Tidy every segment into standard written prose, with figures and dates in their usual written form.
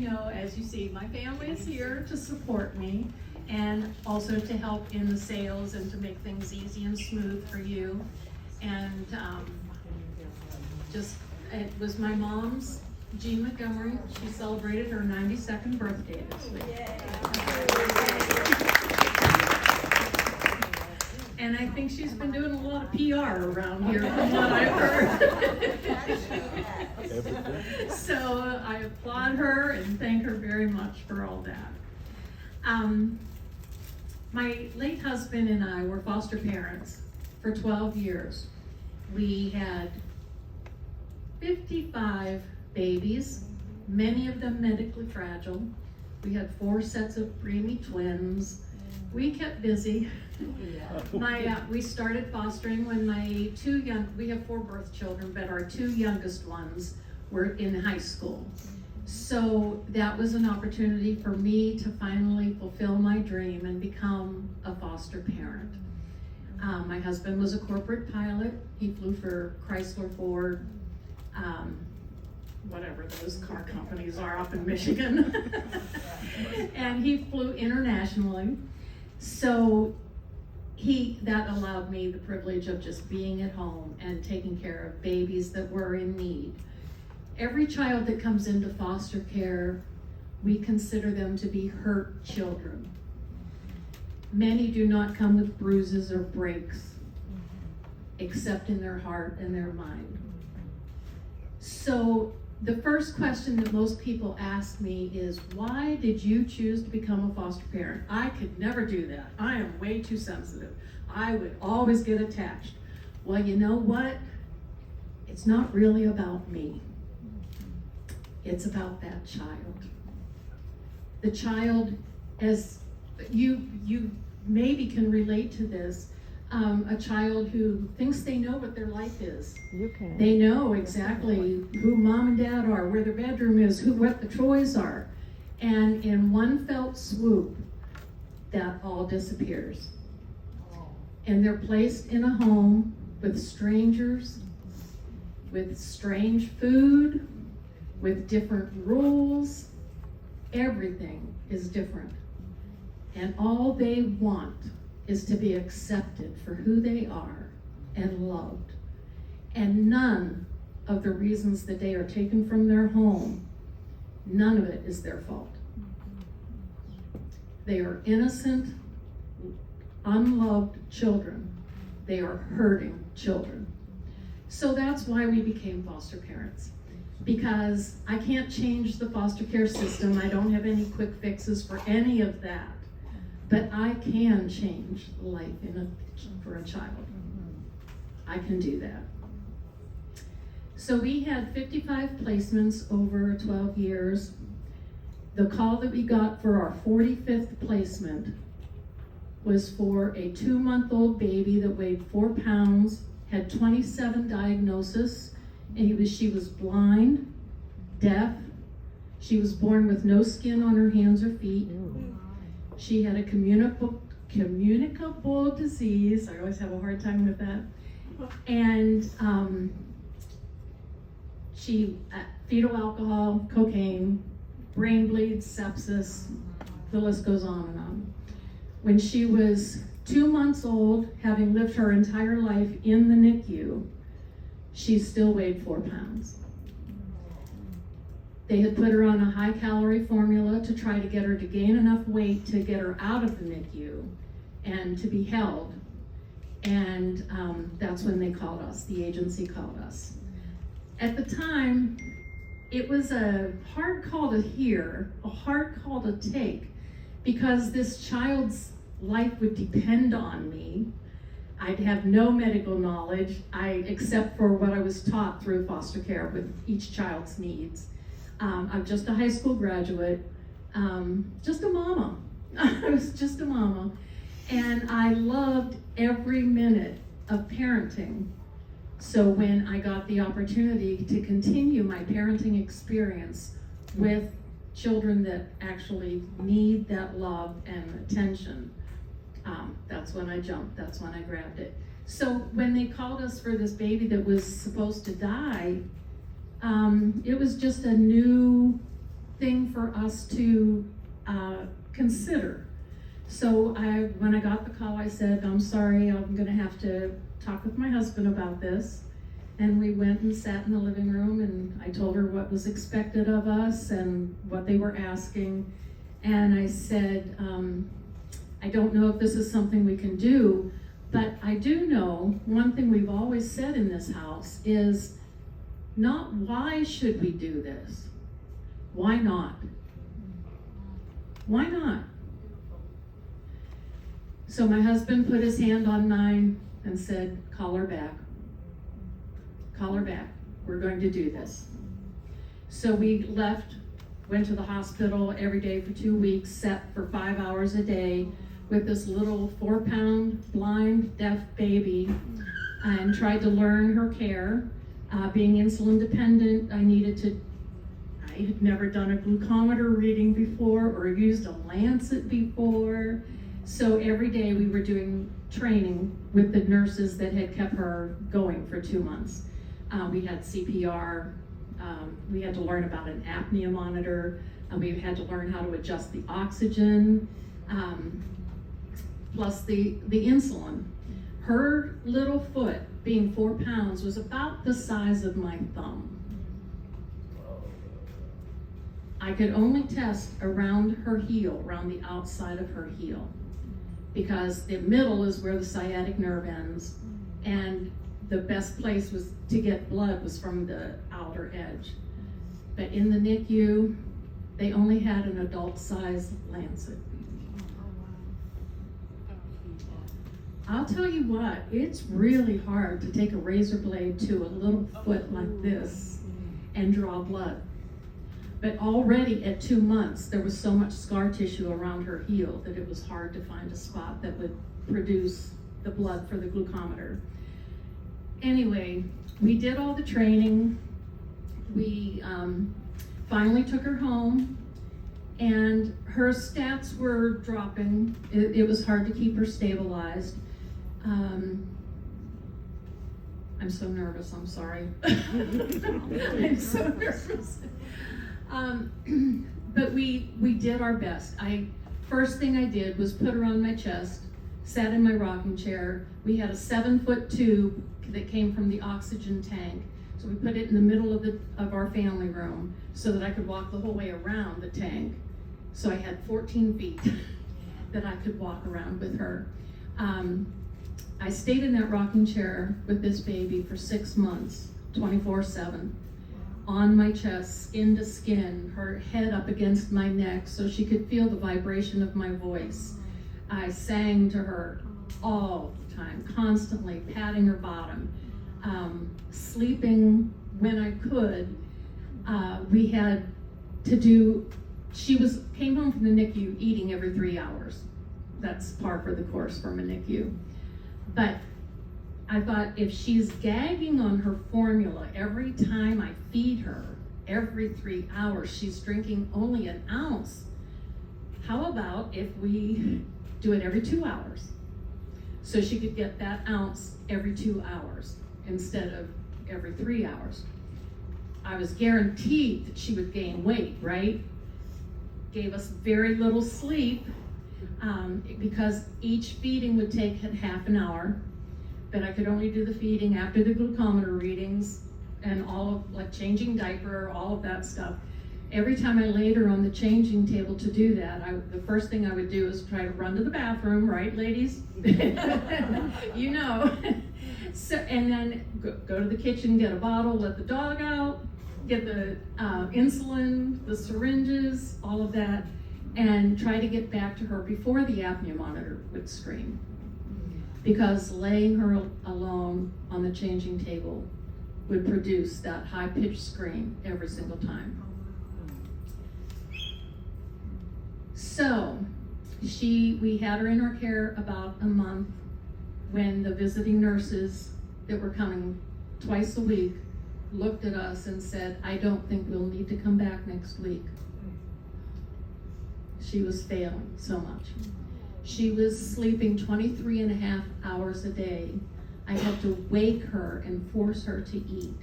As you see, my family is here to support me and also to help in the sales and to make things easy and smooth for you. And it was my mom's, Jean Montgomery. She celebrated her 92nd birthday this week. And I think she's been doing a lot of PR around here from what I've heard. So I applaud her and thank her very much for all that. My late husband and I were foster parents for 12 years. We had 55 babies, many of them medically fragile. We had 4 sets of preemie twins. We kept busy. We started fostering when we have 4 birth children, but our 2 youngest ones were in high school. So that was an opportunity for me to finally fulfill my dream and become a foster parent. My husband was a corporate pilot. He flew for Chrysler, Ford, whatever those car companies are up in Michigan. And he flew internationally. So that allowed me the privilege of just being at home and taking care of babies that were in need. Every child that comes into foster care, we consider them to be hurt children. Many do not come with bruises or breaks, except in their heart and their mind. So the first question that most people ask me is, why did you choose to become a foster parent? I could never do that. I am way too sensitive. I would always get attached. Well, you know what? It's not really about me. It's about that child. The child, as you maybe can relate to this, a child who thinks they know what their life is. You can. They know exactly who mom and dad are, where their bedroom is, what the toys are. And in one felt swoop, that all disappears. And they're placed in a home with strangers, with strange food, with different rules. Everything is different. And all they want is to be accepted for who they are and loved. And none of the reasons that they are taken from their home, none of it is their fault. They are innocent, unloved children. They are hurting children. So that's why we became foster parents. Because I can't change the foster care system. I don't have any quick fixes for any of that. But I can change life for a child. I can do that. So we had 55 placements over 12 years. The call that we got for our 45th placement was for a 2-month-old baby that weighed 4 pounds, had 27 diagnoses, and she was blind, deaf. She was born with no skin on her hands or feet. She had a communicable disease. I always have a hard time with that. And she fetal alcohol, cocaine, brain bleeds, sepsis, the list goes on and on. When she was 2 months old, having lived her entire life in the NICU, she still weighed 4 pounds. They had put her on a high-calorie formula to try to get her to gain enough weight to get her out of the NICU and to be held. And that's when they called us, the agency called us. At the time, it was a hard call to hear, a hard call to take, because this child's life would depend on me. I'd have no medical knowledge, except for what I was taught through foster care with each child's needs. I'm just a high school graduate, just a mama. I was just a mama. And I loved every minute of parenting. So when I got the opportunity to continue my parenting experience with children that actually need that love and attention, that's when I jumped, that's when I grabbed it. So when they called us for this baby that was supposed to die, it was just a new thing for us to consider. So when I got the call, I said, I'm sorry, I'm gonna have to talk with my husband about this. And we went and sat in the living room, and I told her what was expected of us and what they were asking. And I said, I don't know if this is something we can do, but I do know one thing we've always said in this house is not why should we do this? Why not? Why not? So my husband put his hand on mine and said, call her back. Call her back. We're going to do this. So we left, went to the hospital every day for 2 weeks, sat for 5 hours a day with this little 4-pound blind deaf baby, and tried to learn her care. Being insulin dependent, I had never done a glucometer reading before or used a lancet before. So every day we were doing training with the nurses that had kept her going for 2 months. We had CPR, we had to learn about an apnea monitor, we had to learn how to adjust the oxygen, plus the insulin. Her little foot, being 4 pounds, was about the size of my thumb. I could only test around her heel, around the outside of her heel, because the middle is where the sciatic nerve ends, and the best place was to get blood was from the outer edge. But in the NICU, they only had an adult-sized lancet. I'll tell you what, it's really hard to take a razor blade to a little foot like this and draw blood. But already at 2 months, there was so much scar tissue around her heel that it was hard to find a spot that would produce the blood for the glucometer. Anyway, we did all the training. We finally took her home, and her stats were dropping. It was hard to keep her stabilized. I'm so nervous, I'm sorry. I'm so nervous. But we did our best. First thing I did was put her on my chest, sat in my rocking chair. We had a 7-foot tube that came from the oxygen tank. So we put it in the middle of our family room so that I could walk the whole way around the tank. So I had 14 feet that I could walk around with her. I stayed in that rocking chair with this baby for 6 months, 24/7, on my chest, skin to skin, her head up against my neck so she could feel the vibration of my voice. I sang to her all the time, constantly patting her bottom, sleeping when I could. We had to do, came home from the NICU eating every 3 hours. That's par for the course from a NICU. But I thought, if she's gagging on her formula every time I feed her, every 3 hours, she's drinking only an ounce. How about if we do it every 2 hours? So she could get that ounce every 2 hours instead of every 3 hours. I was guaranteed that she would gain weight, right? Gave us very little sleep because each feeding would take half an hour, but I could only do the feeding after the glucometer readings and all of, like, changing diaper, all of that stuff. Every time I laid her on the changing table to do that, the first thing I would do is try to run to the bathroom, right, ladies? You know. So, and then go to the kitchen, get a bottle, let the dog out, get the insulin, the syringes, all of that, and try to get back to her before the apnea monitor would scream. Because laying her alone on the changing table would produce that high-pitched scream every single time. So we had her in our care about a month when the visiting nurses that were coming twice a week looked at us and said, I don't think we'll need to come back next week. She was failing so much. She was sleeping 23 and a half hours a day. I had to wake her and force her to eat.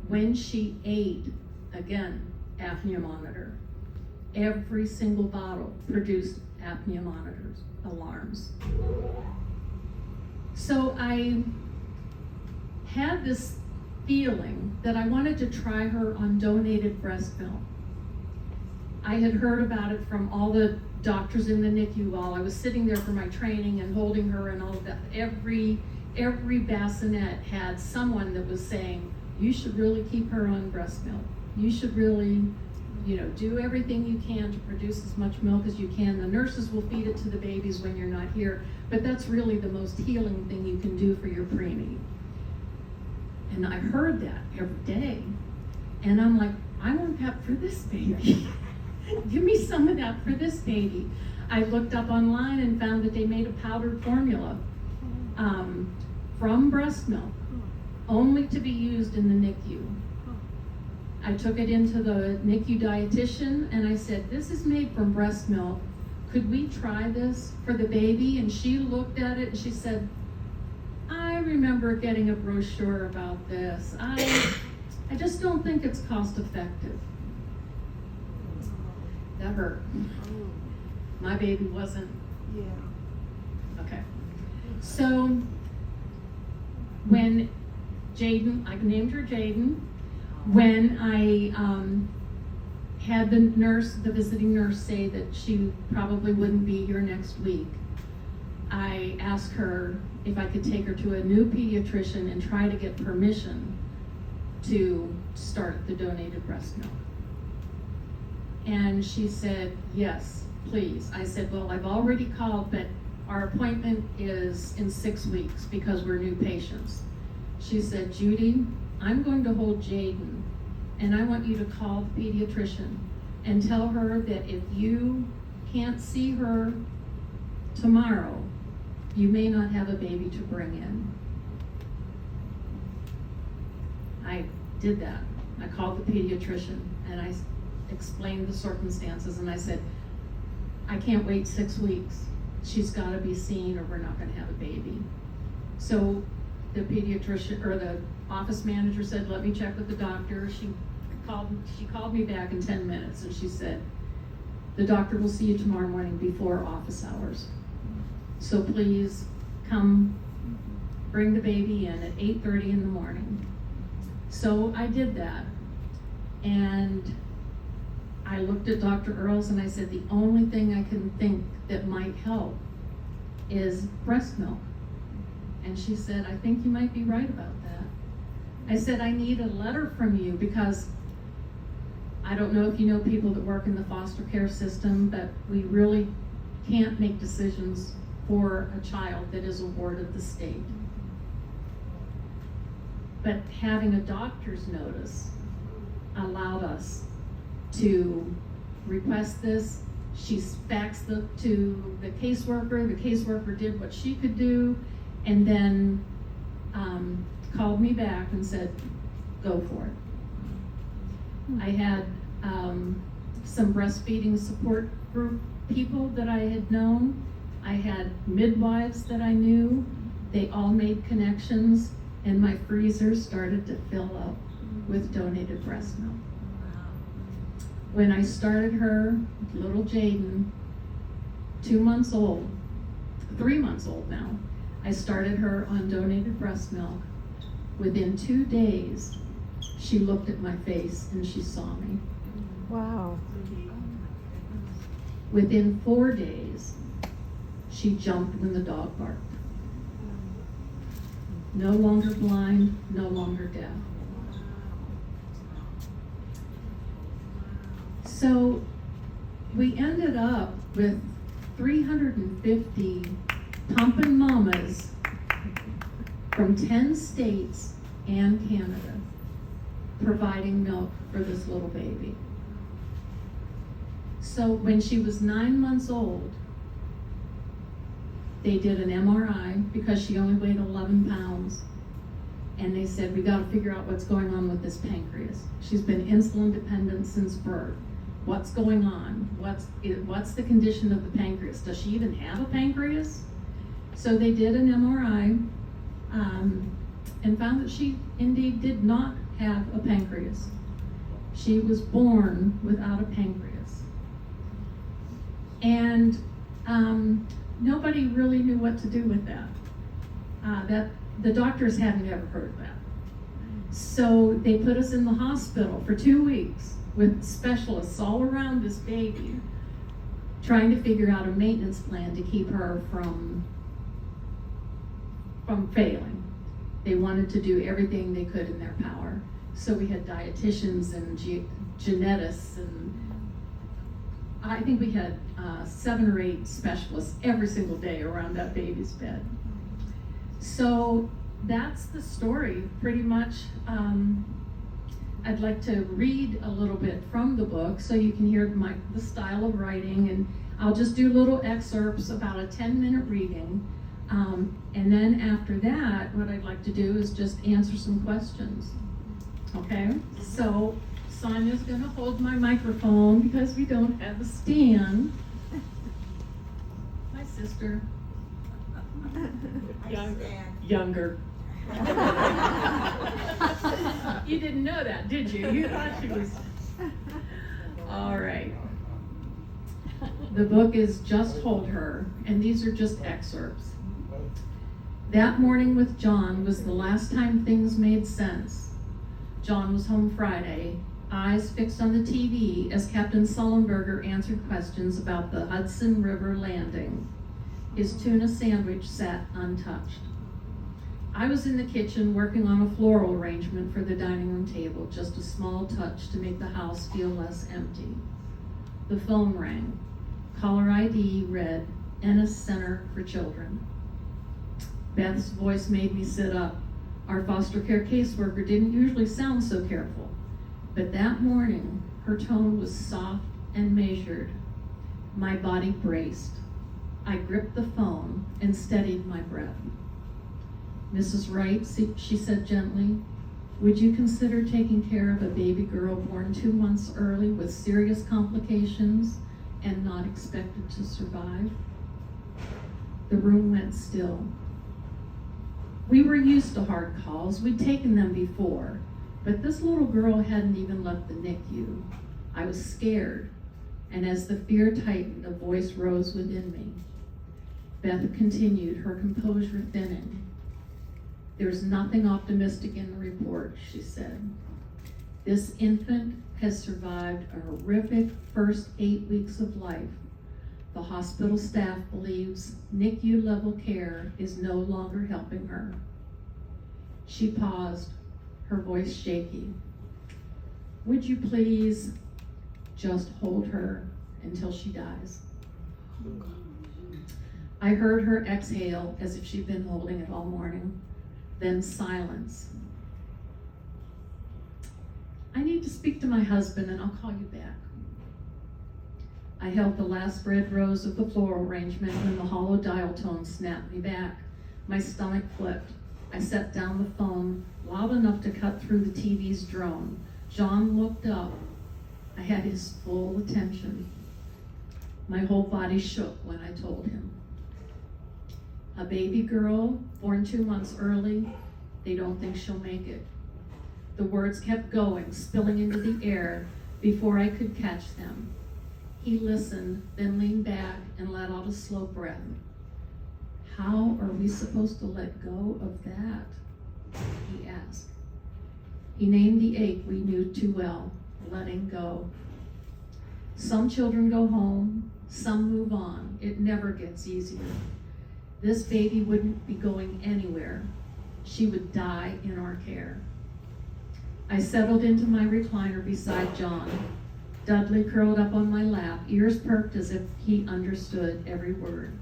When she ate, again, apnea monitor. Every single bottle produced apnea monitors, alarms. So I had this feeling that I wanted to try her on donated breast milk. I had heard about it from all the doctors in the NICU while I was sitting there for my training and holding her and all of that. Every bassinet had someone that was saying, you should really keep her on breast milk. You should really, do everything you can to produce as much milk as you can. The nurses will feed it to the babies when you're not here, but that's really the most healing thing you can do for your preemie. And I heard that every day. And I'm like, I want that for this baby. Give me some of that for this baby. I looked up online and found that they made a powdered formula from breast milk, only to be used in the NICU. I took it into the NICU dietitian and I said, this is made from breast milk. Could we try this for the baby? And she looked at it and she said, I remember getting a brochure about this. I just don't think it's cost effective. That hurt. My baby wasn't. Yeah. Okay. So when Jaden, I named her Jaden, when I had the visiting nurse say that she probably wouldn't be here next week, I asked her if I could take her to a new pediatrician and try to get permission to start the donated breast milk. And she said, yes, please. I said, well, I've already called, but our appointment is in 6 weeks because we're new patients. She said, Judy, I'm going to hold Jaden, and I want you to call the pediatrician and tell her that if you can't see her tomorrow, you may not have a baby to bring in. I did that. I called the pediatrician and I explained the circumstances and I said, I can't wait 6 weeks. She's got to be seen or we're not going to have a baby. So the pediatrician or the office manager said, let me check with the doctor. She called me back in 10 minutes and she said, the doctor will see you tomorrow morning before office hours. So please come bring the baby in at 8:30 in the morning. So I did that. And I looked at Dr. Earls and I said, the only thing I can think that might help is breast milk. And she said, I think you might be right about that. I said, I need a letter from you because I don't know if you know people that work in the foster care system, but we really can't make decisions for a child that is a ward of the state. But having a doctor's notice allowed us to request this. She faxed it to the caseworker. The caseworker did what she could do and then called me back and said, go for it. I had some breastfeeding support group people that I had known. I had midwives that I knew. They all made connections and my freezer started to fill up with donated breast milk. When I started her, little Jaden, 2 months old, 3 months old now, I started her on donated breast milk. Within 2 days, she looked at my face and she saw me. Wow. Within 4 days, she jumped when the dog barked. No longer blind, no longer deaf. So we ended up with 350 pumping mamas from 10 states and Canada providing milk for this little baby. So when she was 9 months old, they did an MRI because she only weighed 11 pounds. And they said, we got to figure out what's going on with this pancreas. She's been insulin dependent since birth. What's going on? What's the condition of the pancreas? Does she even have a pancreas? So they did an MRI and found that she indeed did not have a pancreas. She was born without a pancreas. And nobody really knew what to do with that. That the doctors hadn't ever heard of that. So they put us in the hospital for 2 weeks with specialists all around this baby, trying to figure out a maintenance plan to keep her from failing. They wanted to do everything they could in their power. So we had dietitians and geneticists, and I think we had 7 or 8 specialists every single day around that baby's bed. So that's the story, pretty much. I'd like to read a little bit from the book so you can hear the style of writing, and I'll just do little excerpts, about a 10-minute reading. And then after that, what I'd like to do is just answer some questions. Okay? So Sonia's going to hold my microphone because we don't have a stand. My sister. Younger. You didn't know that, did you? You thought she was. All right. The book is Just Hold Her, and these are just excerpts. That morning with John was the last time things made sense. John was home Friday, eyes fixed on the TV as Captain Sullenberger answered questions about the Hudson River landing. His tuna sandwich sat untouched. I was in the kitchen working on a floral arrangement for the dining room table, just a small touch to make the house feel less empty. The phone rang. Caller ID read, Ennis Center for Children. Beth's voice made me sit up. Our foster care caseworker didn't usually sound so careful, but that morning her tone was soft and measured. My body braced. I gripped the phone and steadied my breath. Mrs. Wright, she said gently, would you consider taking care of a baby girl born 2 months early with serious complications and not expected to survive? The room went still. We were used to hard calls. We'd taken them before, but this little girl hadn't even left the NICU. I was scared, and as the fear tightened, a voice rose within me. Beth continued, her composure thinning. There's nothing optimistic in the report, she said. This infant has survived a horrific first 8 weeks of life. The hospital staff believes NICU level care is no longer helping her. She paused, her voice shaky. Would you please just hold her until she dies? I heard her exhale as if she'd been holding it all morning, then silence. I need to speak to my husband and I'll call you back. I held the last red rose of the floral arrangement when the hollow dial tone snapped me back. My stomach flipped. I set down the phone loud enough to cut through the TV's drone. John looked up. I had his full attention. My whole body shook when I told him. A baby girl born 2 months early, they don't think she'll make it. The words kept going, spilling into the air before I could catch them. He listened, then leaned back and let out a slow breath. How are we supposed to let go of that? He asked. He named the ache we knew too well, letting go. Some children go home, some move on. It never gets easier. This baby wouldn't be going anywhere. She would die in our care. I settled into my recliner beside John. Dudley curled up on my lap, ears perked as if he understood every word.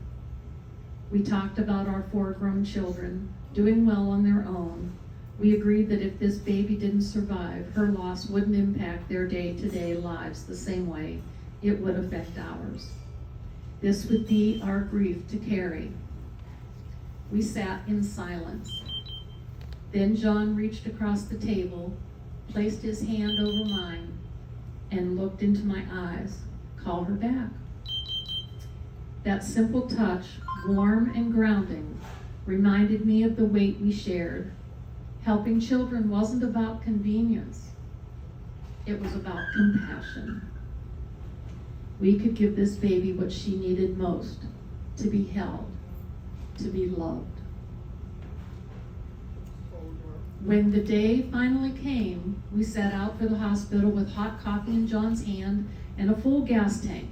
We talked about our 4 grown children, doing well on their own. We agreed that if this baby didn't survive, her loss wouldn't impact their day-to-day lives the same way it would affect ours. This would be our grief to carry. We sat in silence. Then John reached across the table, placed his hand over mine, and looked into my eyes. Call her back. That simple touch, warm and grounding, reminded me of the weight we shared. Helping children wasn't about convenience. It was about compassion. we could give this baby what she needed most, to be held, to be loved. When the day finally came, we set out for the hospital with hot coffee in John's hand and a full gas tank.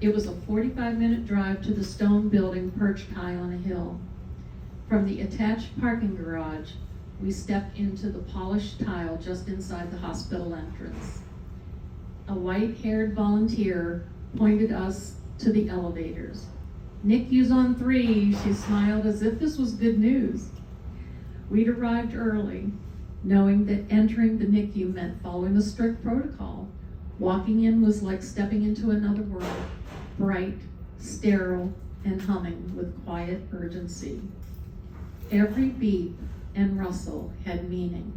It was a 45-minute drive to the stone building perched high on a hill. From the attached parking garage, we stepped into the polished tile just inside the hospital entrance. A white-haired volunteer pointed us to the elevators. "NICU's on 3, she smiled as if this was good news. We'd arrived early, knowing that entering the NICU meant following a strict protocol. Walking in was like stepping into another world, bright, sterile, and humming with quiet urgency. Every beep and rustle had meaning.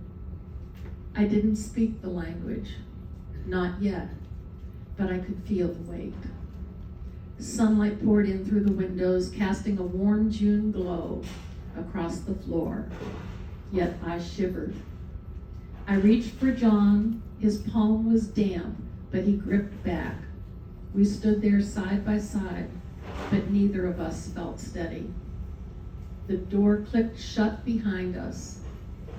I didn't speak the language, not yet, but I could feel the weight. Sunlight poured in through the windows, casting a warm June glow across the floor, yet I shivered. I reached for John. His palm was damp, but he gripped back. We stood there side by side, but neither of us felt steady. The door clicked shut behind us.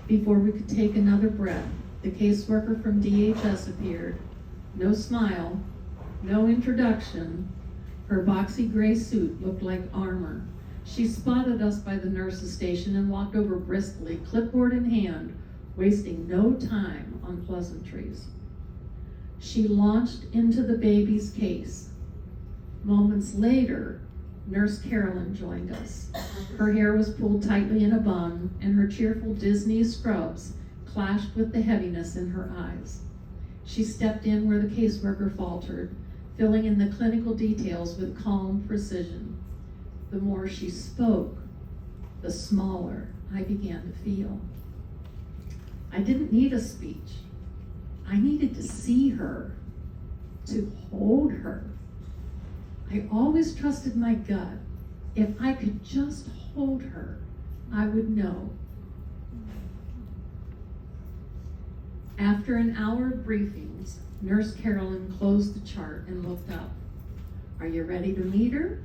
Before we could take another breath, the caseworker from DHS appeared. No smile, no introduction. Her boxy gray suit looked like armor. She spotted us by the nurse's station and walked over briskly, clipboard in hand, wasting no time on pleasantries. She launched into the baby's case. Moments later, Nurse Carolyn joined us. Her hair was pulled tightly in a bun, and her cheerful Disney scrubs clashed with the heaviness in her eyes. She stepped in where the caseworker faltered, filling in the clinical details with calm precision. The more she spoke, the smaller I began to feel. I didn't need a speech. I needed to see her, to hold her. I always trusted my gut. If I could just hold her, I would know. After an hour of briefings, Nurse Carolyn closed the chart and looked up. "Are you ready to meet her?"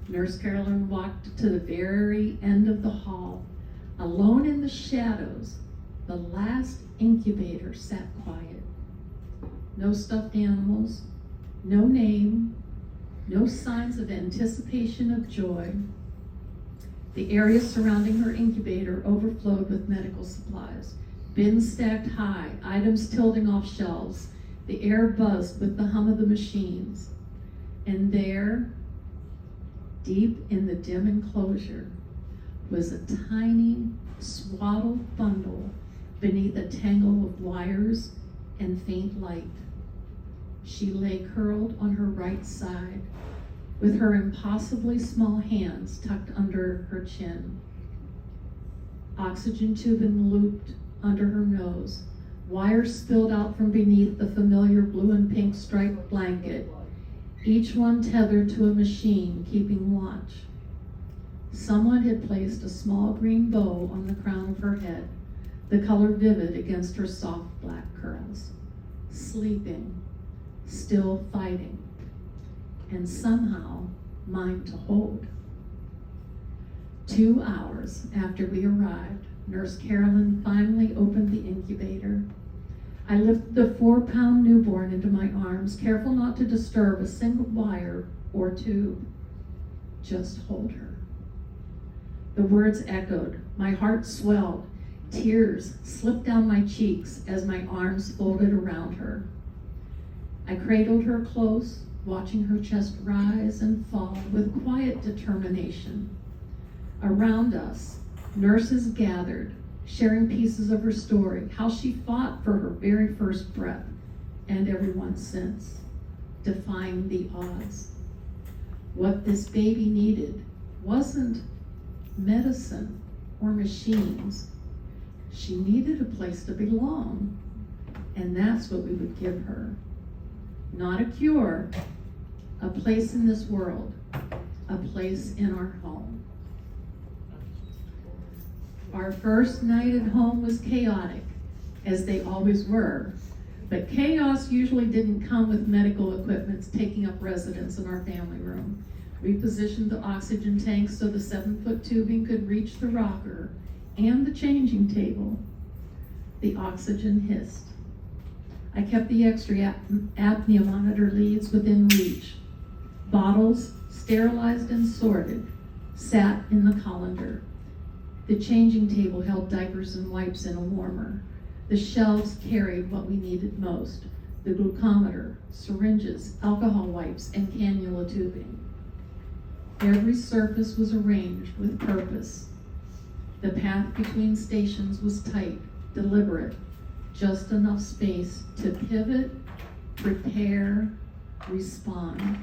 Nurse Carolyn walked to the very end of the hall. Alone in the shadows, the last incubator sat quiet. No stuffed animals, no name, no signs of anticipation of joy. The area surrounding her incubator overflowed with medical supplies. Bins stacked high, items tilting off shelves. The air buzzed with the hum of the machines. And there, deep in the dim enclosure, was a tiny, swaddled bundle beneath a tangle of wires and faint light. She lay curled on her right side, with her impossibly small hands tucked under her chin. Oxygen tubing looped under her nose. Wires spilled out from beneath the familiar blue and pink striped blanket, each one tethered to a machine keeping watch. Someone had placed a small green bow on the crown of her head, the color vivid against her soft black curls. Sleeping, still fighting, and somehow mine to hold. 2 hours after we arrived, Nurse Carolyn finally opened the incubator. I lifted the 4-pound newborn into my arms, careful not to disturb a single wire or tube. Just hold her. The words echoed. My heart swelled. Tears slipped down my cheeks as my arms folded around her. I cradled her close, watching her chest rise and fall with quiet determination. Around us, nurses gathered, sharing pieces of her story, how she fought for her very first breath, and everyone since, defying the odds. What this baby needed wasn't medicine or machines. She needed a place to belong, and that's what we would give her. Not a cure, a place in this world, a place in our home. Our first night at home was chaotic, as they always were. But chaos usually didn't come with medical equipment taking up residence in our family room. We positioned the oxygen tanks so the 7-foot tubing could reach the rocker and the changing table. The oxygen hissed. I kept the X-ray apnea monitor leads within reach. Bottles, sterilized and sorted, sat in the colander. The changing table held diapers and wipes in a warmer. The shelves carried what we needed most: the glucometer, syringes, alcohol wipes, and cannula tubing. Every surface was arranged with purpose. The path between stations was tight, deliberate, just enough space to pivot, prepare, respond.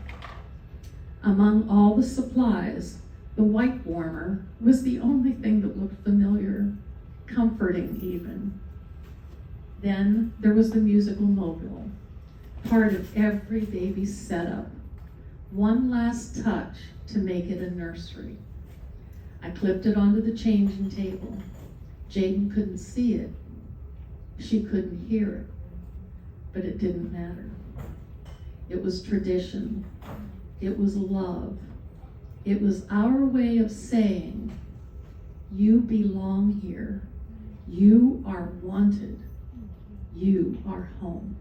Among all the supplies, the wipe warmer was the only thing that looked familiar, comforting even. Then there was the musical mobile, part of every baby's setup. One last touch to make it a nursery. I clipped it onto the changing table. Jaden couldn't see it. She couldn't hear it, but it didn't matter. It was tradition. It was love. It was our way of saying, you belong here. You are wanted. You are home.